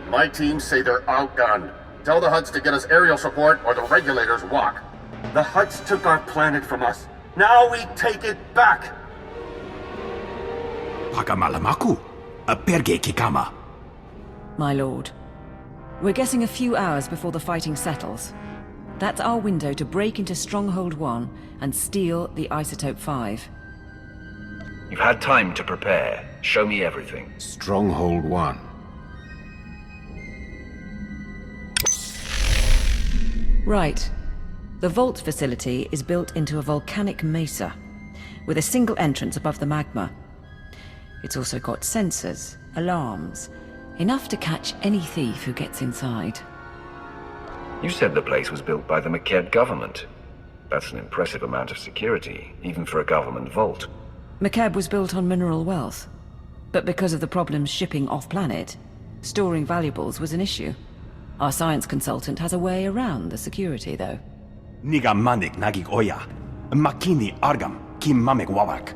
My teams say they're outgunned. Tell the Hutts to get us aerial support or the regulators walk. The Hutts took our planet from us. Now we take it back! Pakamalamaku, perge kikama. My lord, we're getting a few hours before the fighting settles. That's our window to break into Stronghold 1 and steal the Isotope 5. You've had time to prepare. Show me everything. Stronghold 1. Right. The vault facility is built into a volcanic mesa, with a single entrance above the magma. It's also got sensors, alarms, enough to catch any thief who gets inside. You said the place was built by the Makeb government. That's an impressive amount of security, even for a government vault. Makeb was built on mineral wealth, but because of the problems shipping off-planet, storing valuables was an issue. Our science consultant has a way around the security, though. Niga manik nagik oya, makini argam kim mamek wawak.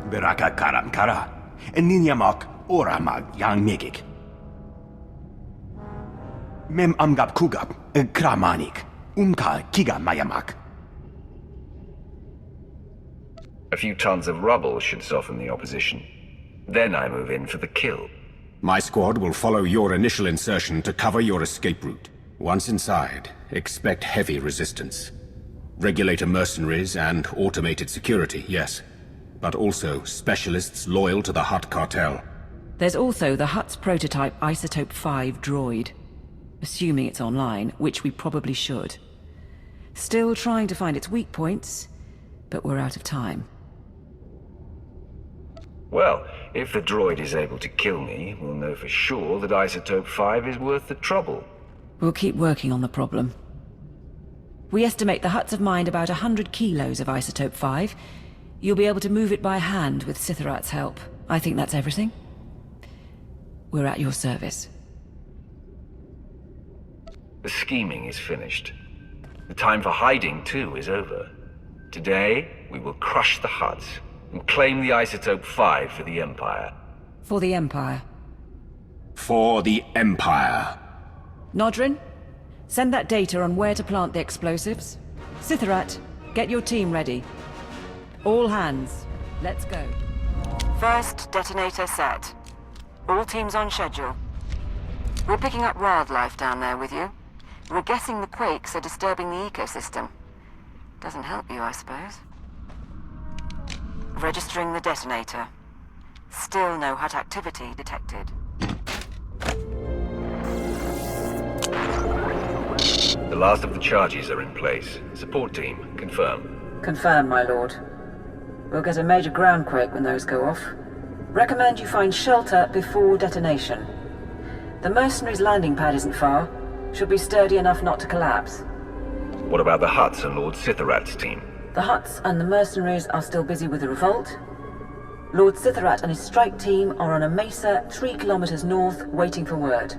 Beraka karam kara, ninyamak oramag yang megik. Mem amgap kugap, kramanik, kiga mayamak. A few tons of rubble should soften the opposition. Then I move in for the kill. My squad will follow your initial insertion to cover your escape route. Once inside, expect heavy resistance. Regulator mercenaries and automated security, yes. But also specialists loyal to the Hutt cartel. There's also the Hutt's prototype Isotope 5 droid. Assuming it's online, which we probably should. Still trying to find its weak points, but we're out of time. Well, if the droid is able to kill me, we'll know for sure that Isotope 5 is worth the trouble. We'll keep working on the problem. We estimate the Hutts have mined about 100 kilos of Isotope 5. You'll be able to move it by hand with Sithorat's help. I think that's everything. We're at your service. The scheming is finished. The time for hiding, too, is over. Today, we will crush the Hutts and claim the Isotope 5 for the Empire. For the Empire. For the Empire. Nodrin, send that data on where to plant the explosives. Sithorat, get your team ready. All hands, let's go. First detonator set. All teams on schedule. We're picking up wildlife down there with you. We're guessing the quakes are disturbing the ecosystem. Doesn't help you, I suppose. Registering the detonator. Still no Hutt activity detected. The last of the charges are in place. Support team, confirm. Confirm, my lord. We'll get a major groundquake when those go off. Recommend you find shelter before detonation. The mercenaries' landing pad isn't far. Should be sturdy enough not to collapse. What about the Hutts and Lord Sithorat's team? The Hutts and the mercenaries are still busy with the revolt. Lord Sithorat and his strike team are on a mesa 3 kilometers north, waiting for word.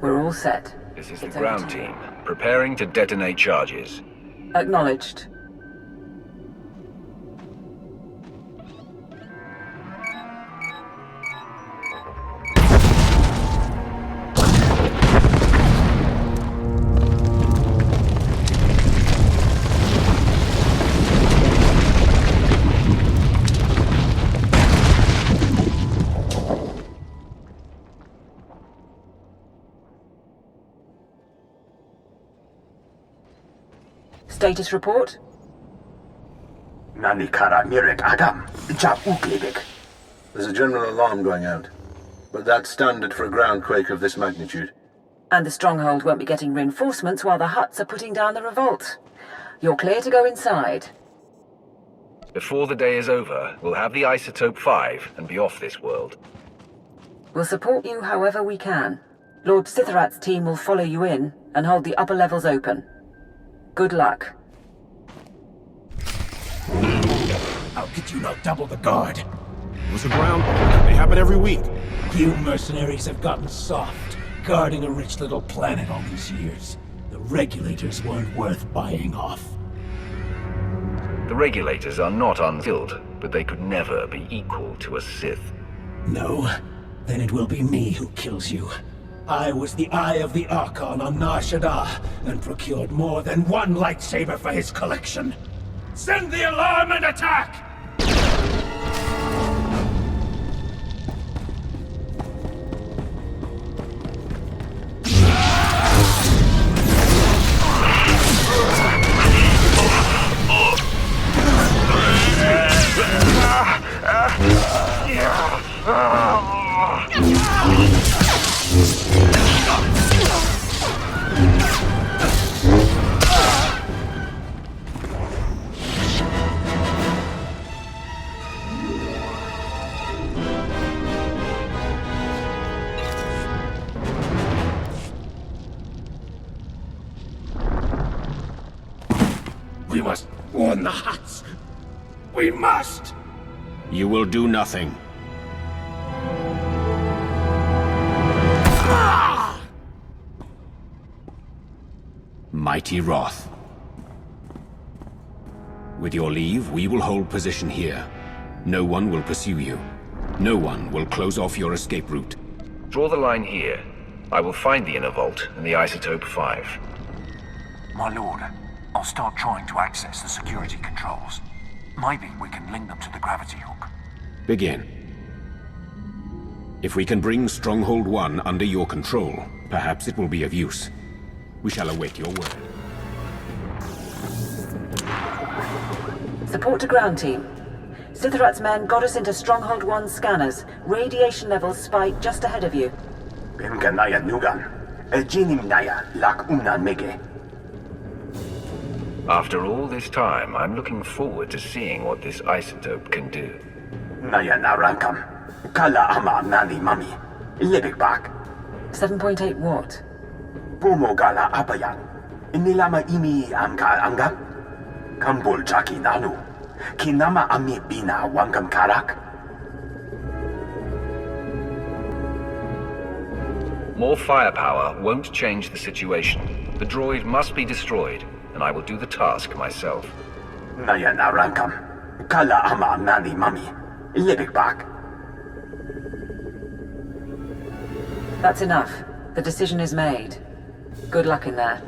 We're all set. This is the ground team, preparing to detonate charges. Acknowledged. Status report? Nanikara mirek agam, jab uglibik. There's a general alarm going out, but that's standard for a groundquake of this magnitude. And the Stronghold won't be getting reinforcements while the Hutts are putting down the revolt. You're clear to go inside. Before the day is over, we'll have the Isotope 5 and be off this world. We'll support you however we can. Lord Sithorat's team will follow you in and hold the upper levels open. Good luck. How could you not double the guard? It was a ground. They happen every week. You mercenaries have gotten soft, guarding a rich little planet all these years. The regulators weren't worth buying off. The regulators are not unskilled, but they could never be equal to a Sith. No? Then it will be me who kills you. I was the Eye of the Archon on Nar Shaddaa, and procured more than one lightsaber for his collection. Send the alarm and attack! We must warn the Hutts. We must! You will do nothing. Mighty Wrath. With your leave, we will hold position here. No one will pursue you. No one will close off your escape route. Draw the line here. I will find the inner vault and the isotope 5. My lord, I'll start trying to access the security controls. Maybe we can link them to the gravity hook. Begin. If we can bring Stronghold 1 under your control, perhaps it will be of use. We shall await your word. Support to ground team. Sithrat's men got us into Stronghold 1 scanners. Radiation levels spike just ahead of you. Benganaya Nugan. Ejinimnaya Lak Unan Mege. After all this time, I'm looking forward to seeing what this isotope can do. Naya Narankam. Kala Ama Nani Mami. Libik Bak. 7.8 watt. Bumo Gala Apayan. Inilama Imi Amka Angam. Kambul Chaki Nanu. Kinama Ami Bina Wangam Karak. More firepower won't change the situation. The droid must be destroyed, and I will do the task myself. Naya Narankam. Kala Ama Nani Mami. Libik Bak. That's enough. The decision is made. Good luck in there.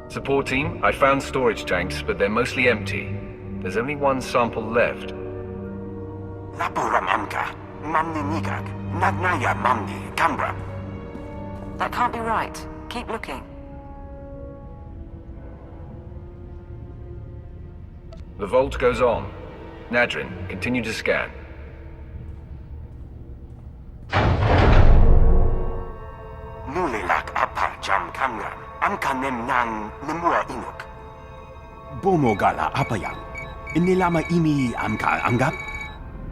Support team, I found storage tanks, but they're mostly empty. There's only one sample left. Lapuram Amka. Mamni Nigak. Nagnaya Mamni Kambra. That can't be right. Keep looking. The vault goes on. Nadrin, continue to scan. Nulilak Apa Jam Kamram. Amkanem Nan Nemua Inuk. Bumo Gala Apayan. Inilama Imi Amka Angam.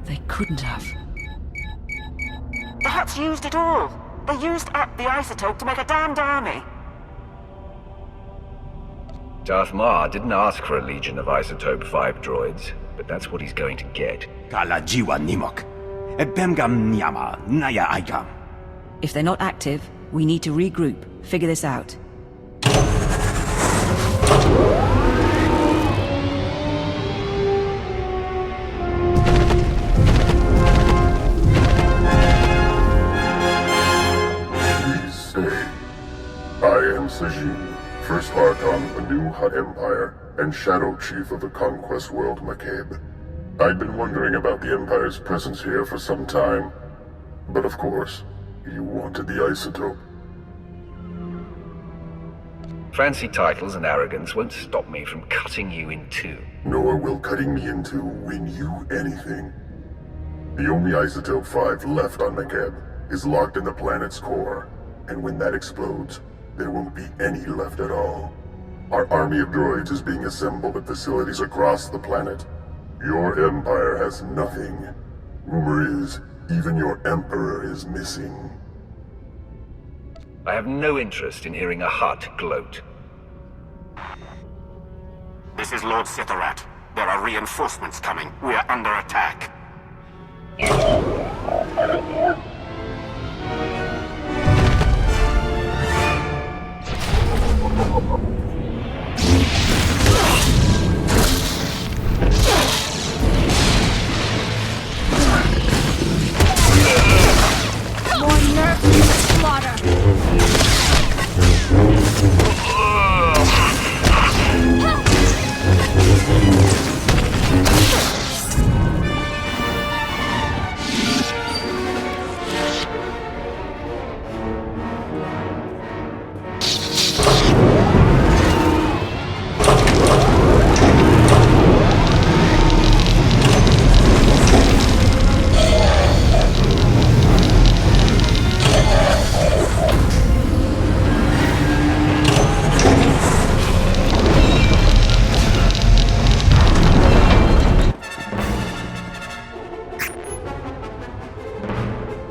They couldn't have. The Hutts used it all. They used up the isotope to make a damned army. Darth Maul didn't ask for a legion of isotope 5 droids, but that's what he's going to get. Kala Jiwa Nimok. Bemgam Nyama Naya Aikam. If they're not active, we need to regroup, figure this out. I am Sajin, First Archon of the New Hutt Empire, and Shadow Chief of the Conquest World Makeb. I'd been wondering about the Empire's presence here for some time, but of course, you wanted the isotope. Fancy titles and arrogance won't stop me from cutting you in two. Nor will cutting me in two win you anything. The only isotope 5 left on Makeb is locked in the planet's core, and when that explodes, there won't be any left at all. Our army of droids is being assembled at facilities across the planet. Your empire has nothing. Rumor is, even your emperor is missing. I have no interest in hearing a Hutt gloat. This is Lord Sithorat. There are reinforcements coming. We are under attack. More nerve to slaughter!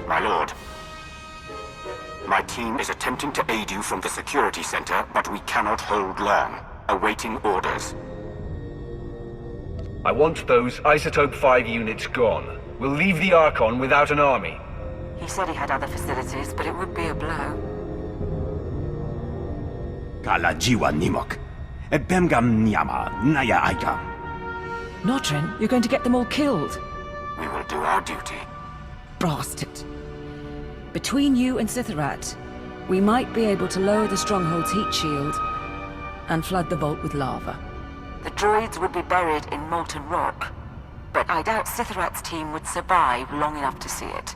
My lord. My team is attempting to aid you from the security center, but we cannot hold long. Awaiting orders. I want those Isotope 5 units gone. We'll leave the Archon without an army. He said he had other facilities, but it would be a blow. Kala jiwa nimok. Bemgam nyama naya aikam. Notrin, you're going to get them all killed. We will do our duty. Bastard. Between you and Sithorat, we might be able to lower the Stronghold's heat shield and flood the vault with lava. The droids would be buried in molten rock, but I doubt Sithorat's team would survive long enough to see it.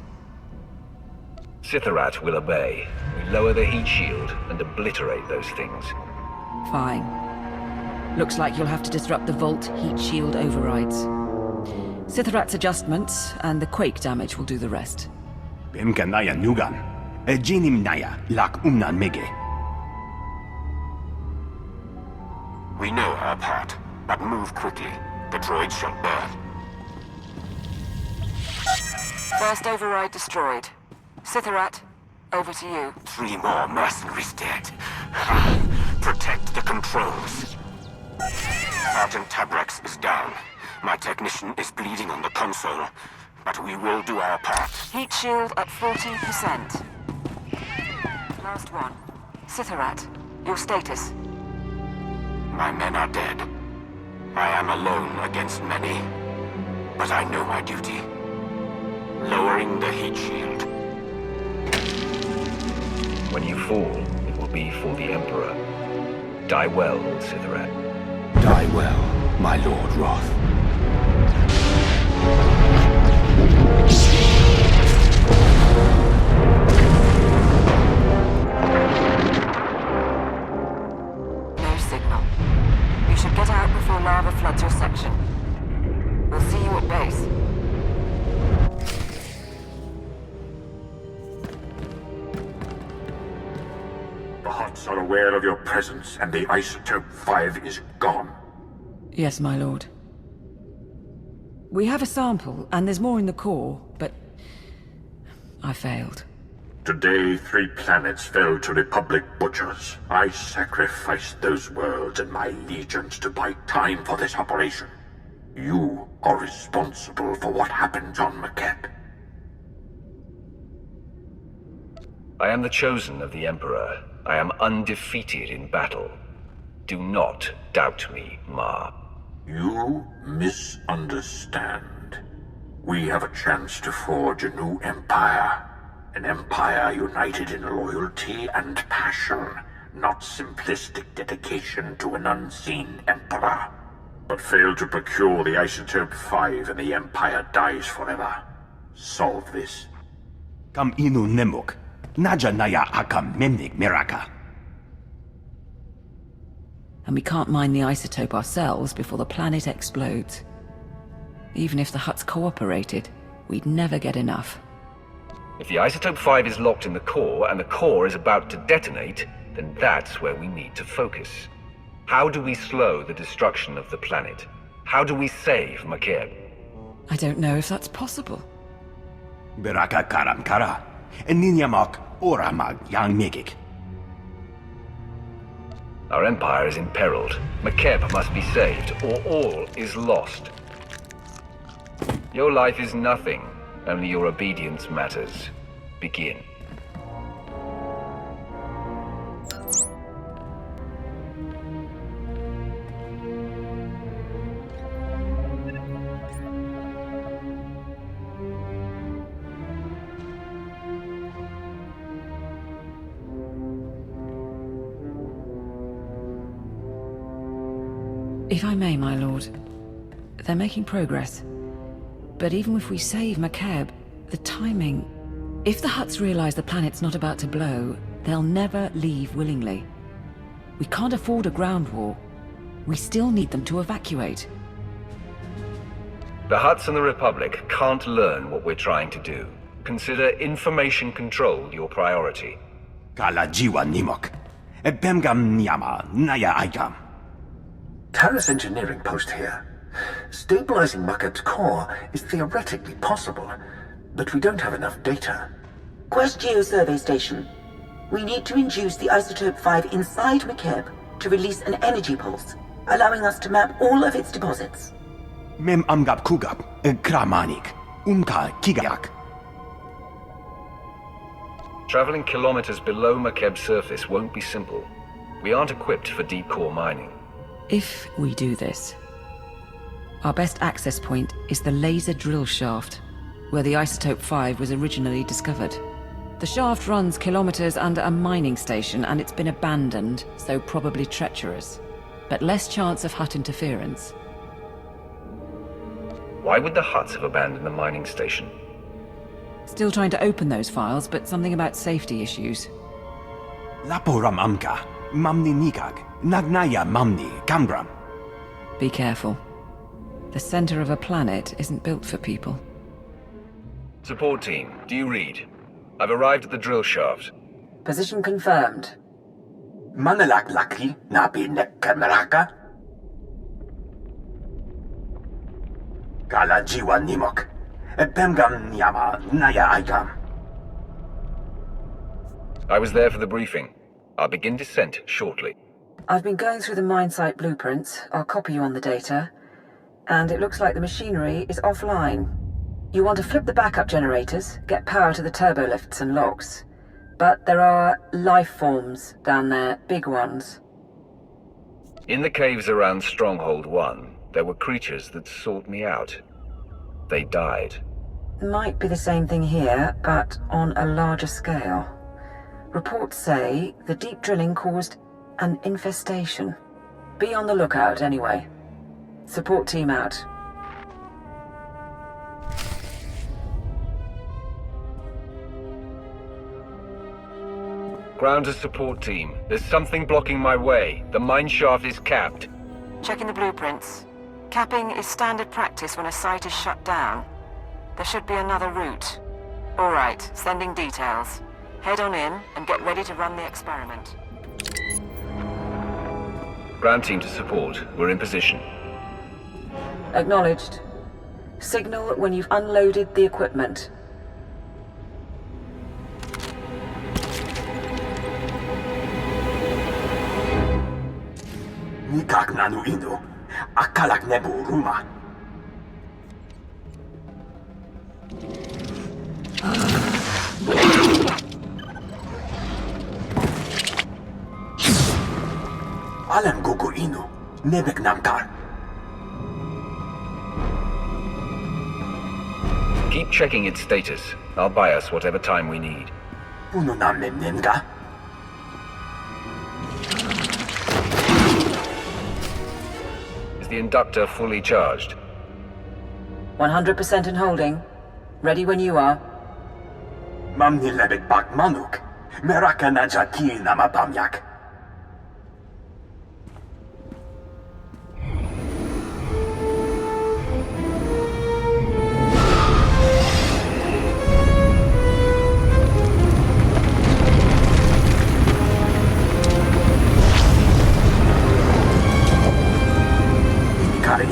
Sithorat will obey. We lower the heat shield and obliterate those things. Fine. Looks like you'll have to disrupt the vault heat shield overrides. Sithorat's adjustments and the quake damage will do the rest. Bemka naya nugan. Jinim naya lak umnan mege. We know our part, but move quickly. The droids shall burn. First override destroyed. Sithorat, over to you. 3 more mercenaries dead. Protect the controls. Sergeant Tabrex is down. My technician is bleeding on the console, but we will do our part. Heat shield at 40%. Last one. Sithorat, your status. My men are dead. I am alone against many, but I know my duty. Lowering the heat shield. When you fall, it will be for the Emperor. Die well, Sithorat. Die well, my Lord Roth. No signal. You should get out before lava floods your section. We'll see you at base. The Hutts are aware of your presence, and the Isotope 5 is gone. Yes, my lord. We have a sample, and there's more in the core, but I failed. Today, 3 planets fell to Republic butchers. I sacrificed those worlds and my legions to buy time for this operation. You are responsible for what happens on Makeb. I am the chosen of the Emperor. I am undefeated in battle. Do not doubt me, Ma. You misunderstand. We have a chance to forge a new empire. An empire united in loyalty and passion, not simplistic dedication to an unseen emperor. But fail to procure the Isotope 5 and the empire dies forever. Solve this. Kam inu nemuk. Naja naya akam memnik miraka. And we can't mine the isotope ourselves before the planet explodes. Even if the Hutts cooperated, we'd never get enough. If the Isotope 5 is locked in the core, and the core is about to detonate, then that's where we need to focus. How do we slow the destruction of the planet? How do we save Makeb? I don't know if that's possible. Beraka karam kara. Ninyamak oramag yang megik. Our empire is imperiled. Makeb must be saved, or all is lost. Your life is nothing. Only your obedience matters. Begin. If I may, my lord, they're making progress. But even if we save Makeb, the timing... If the Hutts realize the planet's not about to blow, they'll never leave willingly. We can't afford a ground war. We still need them to evacuate. The Hutts and the Republic can't learn what we're trying to do. Consider information control your priority. Kala jiwa nimok. Bemgam nyama naya aigam. Terrace engineering post here. Stabilizing Makeb's core is theoretically possible, but we don't have enough data. Quest Geo Survey Station. We need to induce the Isotope 5 inside Makeb to release an energy pulse, allowing us to map all of its deposits. Mem amgab kugab, kramanik, kigayak. Traveling kilometers below Makeb's surface won't be simple. We aren't equipped for deep core mining. If we do this, our best access point is the laser drill shaft, where the Isotope 5 was originally discovered. The shaft runs kilometers under a mining station, and it's been abandoned, so probably treacherous. But less chance of Hutt interference. Why would the Hutts have abandoned the mining station? Still trying to open those files, but something about safety issues. Laporam amka, mamni nikag, nagnaya mamni, kamgram. Be careful. The center of a planet isn't built for people. Support team, do you read? I've arrived at the drill shaft. Position confirmed. Manalak laki nabi nekkameraka. Kala jiwa nimok. Bemgam nyama naya aigam. I was there for the briefing. I'll begin descent shortly. I've been going through the mine site blueprints. I'll copy you on the data. And it looks like the machinery is offline. You want to flip the backup generators, get power to the turbolifts and locks. But there are life forms down there, big ones. In the caves around Stronghold 1, there were creatures that sought me out. They died. Might be the same thing here, but on a larger scale. Reports say the deep drilling caused an infestation. Be on the lookout anyway. Support team out. Ground to support team. There's something blocking my way. The mine shaft is capped. Checking the blueprints. Capping is standard practice when a site is shut down. There should be another route. All right, sending details. Head on in and get ready to run the experiment. Ground team to support. We're in position. Acknowledged. Signal when you've unloaded the equipment. Nikak nanu inu. Akalak nebu ruma. Alem gugu inu. Nebek namkar. Keep checking its status. I'll buy us whatever time we need. Puno namem nenga. Is the inductor fully charged? 100% in holding. Ready when you are. Mamni lebek bak manuk. Meraka najaki namabamyak.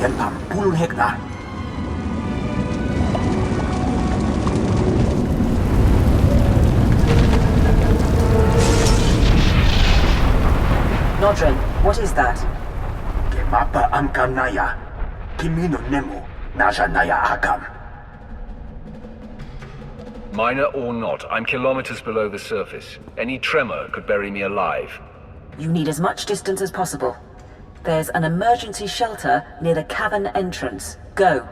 Yenpam Pulun Hekna. Nodrin, what is that? Mapa Amkanaya. Kimino Nemu. Najanaya Akam. Minor or not, I'm kilometers below the surface. Any tremor could bury me alive. You need as much distance as possible. There's an emergency shelter near the cavern entrance. Go.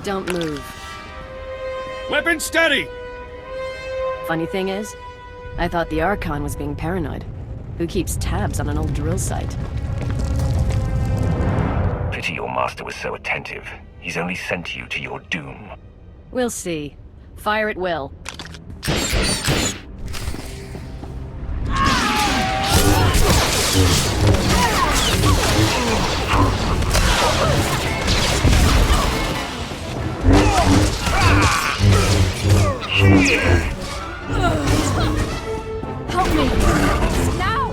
Don't move. Weapon steady! Funny thing is, I thought the Archon was being paranoid. Who keeps tabs on an old drill site? Pity your master was so attentive. He's only sent you to your doom. We'll see. Fire at will. Help me! Now!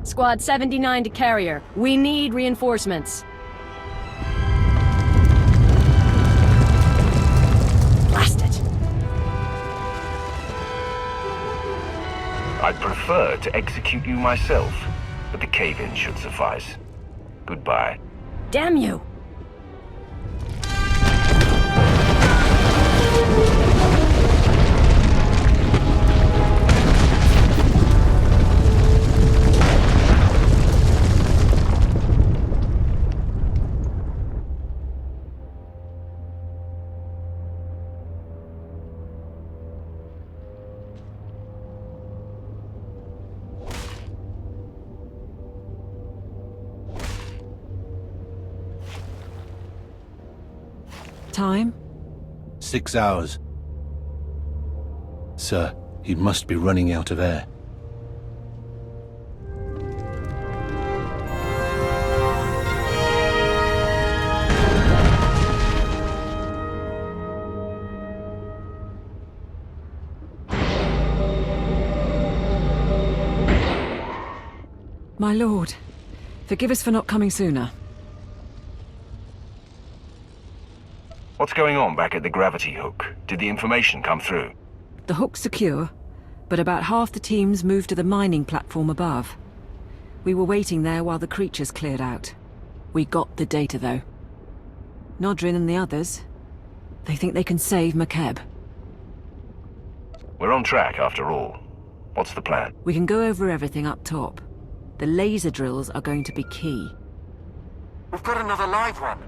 Squad 79 to carrier. We need reinforcements. Blast it! I'd prefer to execute you myself, but the cave-in should suffice. Goodbye. Damn you! Time? 6 hours. Sir, he must be running out of air. My lord, forgive us for not coming sooner. What's going on back at the gravity hook? Did the information come through? The hook's secure, but about half the teams moved to the mining platform above. We were waiting there while the creatures cleared out. We got the data, though. Nodrin and the others, they think they can save Makeb. We're on track, after all. What's the plan? We can go over everything up top. The laser drills are going to be key. We've got another live one.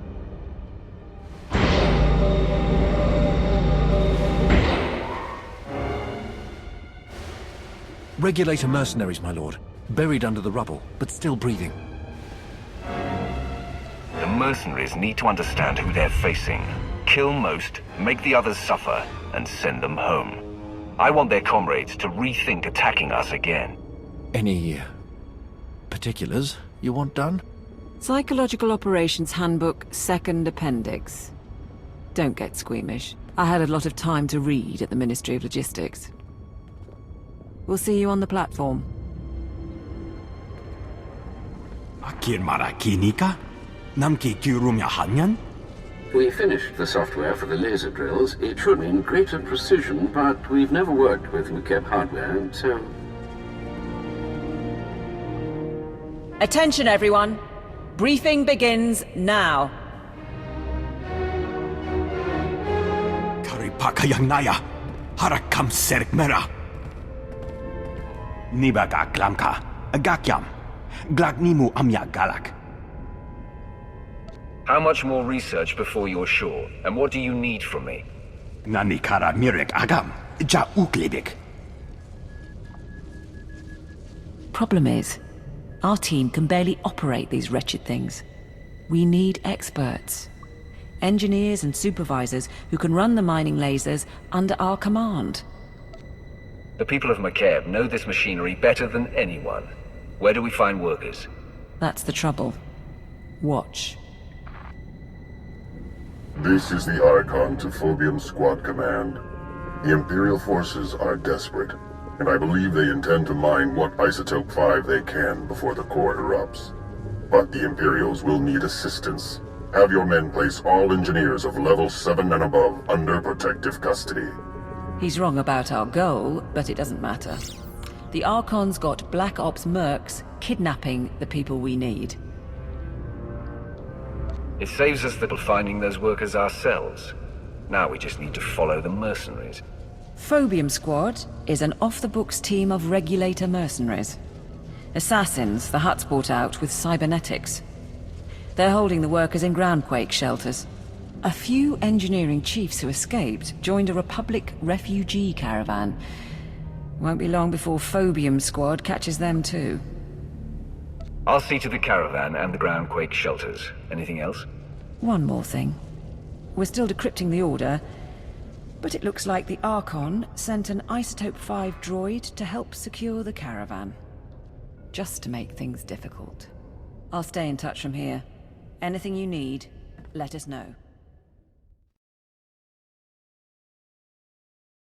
Regulator mercenaries, my lord. Buried under the rubble, but still breathing. The mercenaries need to understand who they're facing. Kill most, make the others suffer, and send them home. I want their comrades to rethink attacking us again. Any particulars you want done? Psychological Operations Handbook, second appendix. Don't get squeamish. I had a lot of time to read at the Ministry of Logistics. We'll see you on the platform. We finished the software for the laser drills. It should mean greater precision, but we've never worked with Makeb hardware, so... Attention, everyone. Briefing begins now. Karipakayangnaya. Harakam Serkmera. Nibaga Glamka. Agakyam. Glagnimu Amya Galak. How much more research before you're sure? And what do you need from me? Nanikara Mirek Agam. Ja Uklebik. Problem is, our team can barely operate these wretched things. We need experts. Engineers and supervisors who can run the mining lasers under our command. The people of Makeb know this machinery better than anyone. Where do we find workers? That's the trouble. Watch. This is the Archon to Phobium Squad Command. The Imperial forces are desperate, and I believe they intend to mine what Isotope 5 they can before the core erupts. But the Imperials will need assistance. Have your men place all engineers of level 7 and above under protective custody. He's wrong about our goal, but it doesn't matter. The Archon's got Black Ops mercs kidnapping the people we need. It saves us the finding those workers ourselves. Now we just need to follow the mercenaries. Phobium Squad is an off-the-books team of regulator mercenaries. Assassins the Hutt's brought out with cybernetics. They're holding the workers in groundquake shelters. A few engineering chiefs who escaped joined a Republic refugee caravan. Won't be long before Phobium Squad catches them too. I'll see to the caravan and the groundquake shelters. Anything else? One more thing. We're still decrypting the order, but it looks like the Archon sent an Isotope 5 droid to help secure the caravan. Just to make things difficult. I'll stay in touch from here. Anything you need, let us know.